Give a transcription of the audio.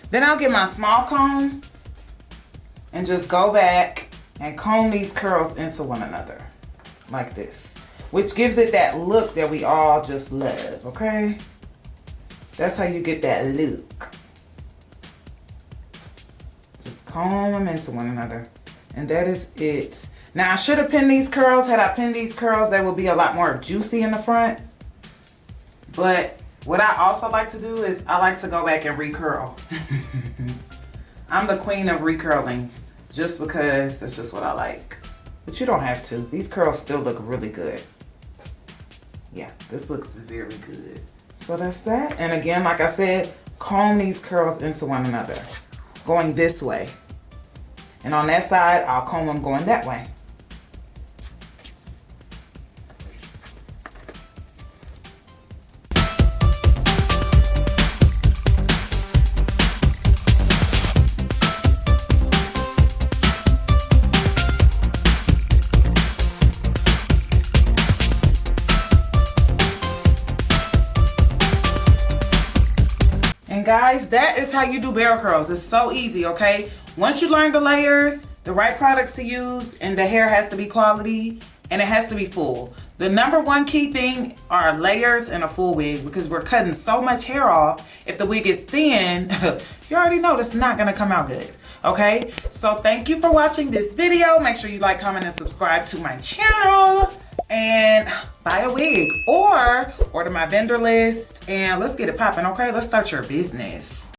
Then I'll get my small comb and just go back and comb these curls into one another like this, which gives it that look that we all just love, okay? That's how you get that look. Just comb them into one another, and that is it. Now I should have pinned these curls. Had I pinned these curls, they would be a lot more juicy in the front. But what I also like to do is I like to go back and recurl. I'm the queen of recurling just because that's just what I like. But you don't have to. These curls still look really good. Yeah, this looks very good. So that's that. And again, like I said, comb these curls into one another, going this way. And on that side, I'll comb them going that way. And guys, that is how you do barrel curls. It's so easy, okay? Once you learn the layers, the right products to use, and the hair has to be quality, and it has to be full. The #1 key thing are layers and a full wig, because we're cutting so much hair off. If the wig is thin, you already know it's not gonna come out good, okay? So thank you for watching this video. Make sure you like, comment, and subscribe to my channel. And buy a wig or order my vendor list, and let's get it popping, okay? Let's start your business.